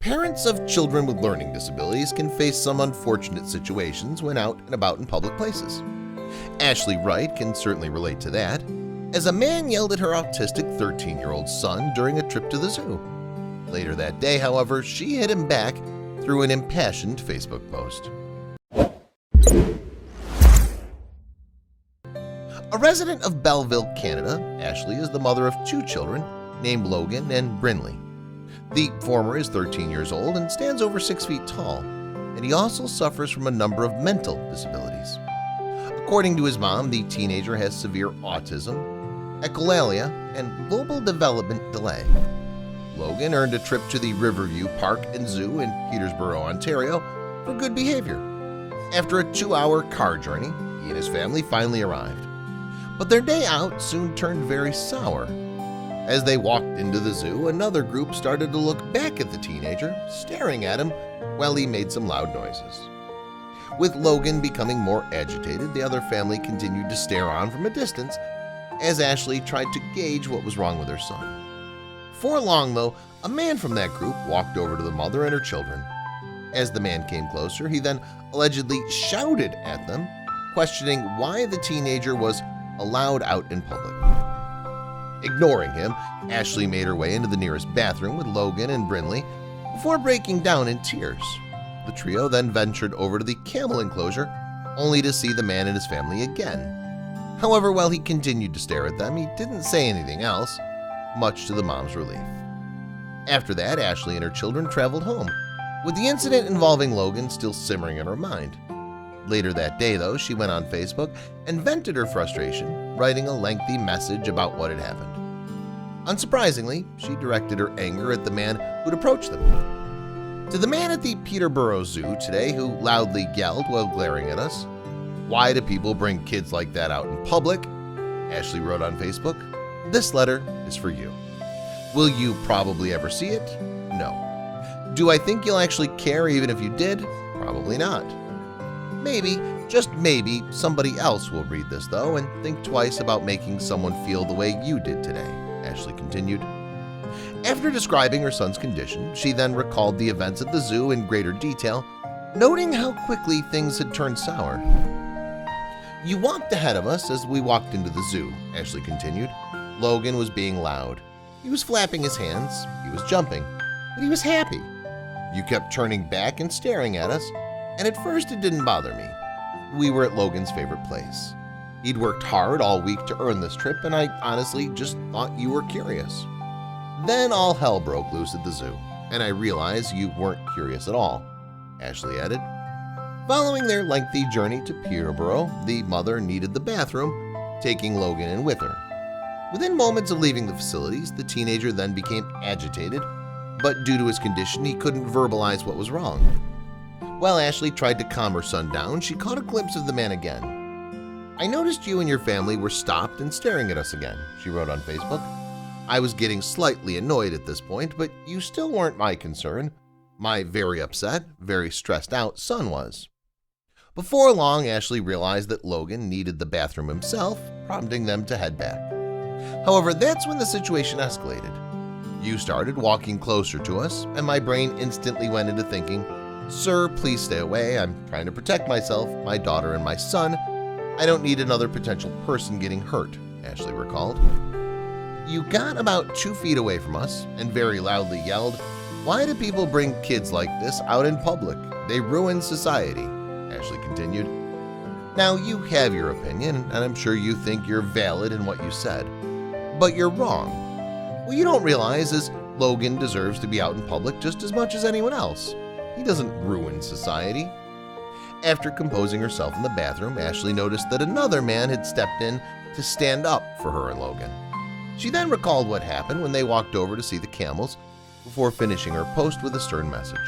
Parents of children with learning disabilities can face some unfortunate situations when out and about in public places. Ashley Wright can certainly relate to that, as a man yelled at her autistic 13-year-old son during a trip to the zoo. Later that day, however, she hit him back through an impassioned Facebook post. A resident of Belleville, Canada, Ashley is the mother of 2 children named Logan and Brinley. The former is 13 years old and stands over 6 feet tall, and he also suffers from a number of mental disabilities. According to his mom, the teenager has severe autism, echolalia, and global development delay. Logan earned a trip to the Riverview Park and Zoo in Peterborough, Ontario for good behavior. After a 2-hour car journey, he and his family finally arrived. But their day out soon turned very sour. As they walked into the zoo, another group started to look back at the teenager, staring at him while he made some loud noises. With Logan becoming more agitated, the other family continued to stare on from a distance as Ashley tried to gauge what was wrong with her son. Before long, though, a man from that group walked over to the mother and her children. As the man came closer, he then allegedly shouted at them, questioning why the teenager was allowed out in public. Ignoring him, Ashley made her way into the nearest bathroom with Logan and Brinley before breaking down in tears. The trio then ventured over to the camel enclosure, only to see the man and his family again. However, while he continued to stare at them, he didn't say anything else, much to the mom's relief. After that, Ashley and her children traveled home, with the incident involving Logan still simmering in her mind. Later that day, though, she went on Facebook and vented her frustration, writing a lengthy message about what had happened. Unsurprisingly, she directed her anger at the man who'd approached them. To the man at the Peterborough Zoo today who loudly yelled while glaring at us, "Why do people bring kids like that out in public?" Ashley wrote on Facebook, "This letter is for you. Will you probably ever see it? No. Do I think you'll actually care even if you did? Probably not. Maybe, just maybe, somebody else will read this though and think twice about making someone feel the way you did today," Ashley continued. After describing her son's condition, she then recalled the events at the zoo in greater detail, noting how quickly things had turned sour. "You walked ahead of us as we walked into the zoo," Ashley continued. "Logan was being loud. He was flapping his hands, he was jumping, but he was happy. You kept turning back and staring at us, and at first it didn't bother me. We were at Logan's favorite place. He'd worked hard all week to earn this trip, and I honestly just thought you were curious. Then all hell broke loose at the zoo, and I realized you weren't curious at all," Ashley added. Following their lengthy journey to Peterborough, the mother needed the bathroom, taking Logan in with her. Within moments of leaving the facilities, the teenager then became agitated, but due to his condition, he couldn't verbalize what was wrong. While Ashley tried to calm her son down, she caught a glimpse of the man again. "I noticed you and your family were stopped and staring at us again," she wrote on Facebook. "I was getting slightly annoyed at this point, but you still weren't my concern. My very upset, very stressed out son was." Before long, Ashley realized that Logan needed the bathroom himself, prompting them to head back. However, that's when the situation escalated. You started walking closer to us, and my brain instantly went into thinking, "Sir, please stay away. I'm trying to protect myself, my daughter, and my son. I don't need another potential person getting hurt," Ashley recalled. "You got about 2 feet away from us and very loudly yelled, 'Why do people bring kids like this out in public? They ruin society,'" Ashley continued. "Now, you have your opinion, and I'm sure you think you're valid in what you said. But you're wrong. What you don't realize is Logan deserves to be out in public just as much as anyone else. He doesn't ruin society." After composing herself in the bathroom, Ashley noticed that another man had stepped in to stand up for her and Logan. She then recalled what happened when they walked over to see the camels before finishing her post with a stern message.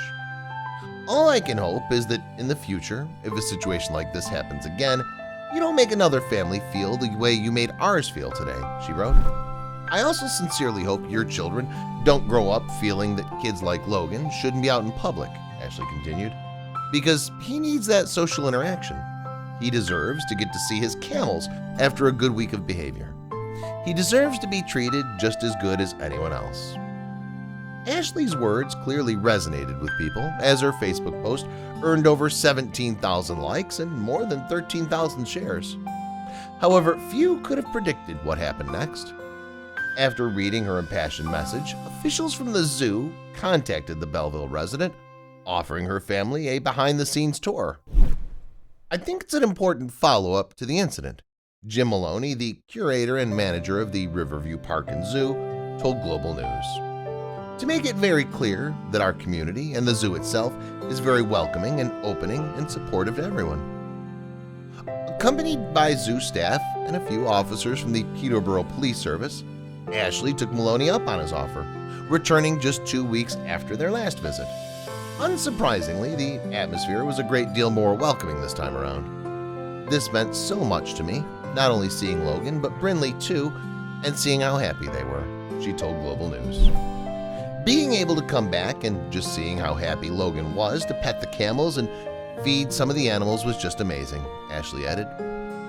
"All I can hope is that in the future, if a situation like this happens again, you don't make another family feel the way you made ours feel today," she wrote. "I also sincerely hope your children don't grow up feeling that kids like Logan shouldn't be out in public," Ashley continued, "because he needs that social interaction. He deserves to get to see his camels after a good week of behavior. He deserves to be treated just as good as anyone else." Ashley's words clearly resonated with people, as her Facebook post earned over 17,000 likes and more than 13,000 shares. However, few could have predicted what happened next. After reading her impassioned message, officials from the zoo contacted the Belleville resident, offering her family a behind-the-scenes tour. I think it's an important follow-up to the incident. Jim Maloney, the curator and manager of the Riverview Park and Zoo, told Global News. To make it very clear that our community and the zoo itself is very welcoming and opening and supportive to everyone. Accompanied by zoo staff and a few officers from the Peterborough Police Service, Ashley took Maloney up on his offer, returning just 2 weeks after their last visit. Unsurprisingly, the atmosphere was a great deal more welcoming this time around. This meant so much to me, not only seeing Logan, but Brinley too, and seeing how happy they were, she told Global News. Being able to come back and just seeing how happy Logan was to pet the camels and feed some of the animals was just amazing, Ashley added.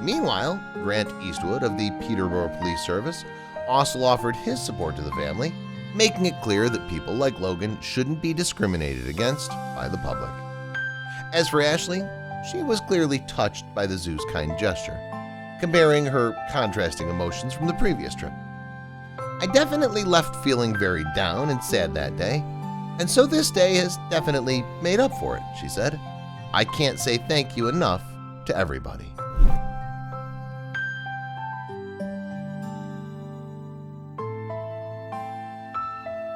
Meanwhile, Grant Eastwood of the Peterborough Police Service also offered his support to the family, making it clear that people like Logan shouldn't be discriminated against by the public. As for Ashley, she was clearly touched by the zoo's kind gesture, comparing her contrasting emotions from the previous trip. I definitely left feeling very down and sad that day, and so this day has definitely made up for it, she said. I can't say thank you enough to everybody.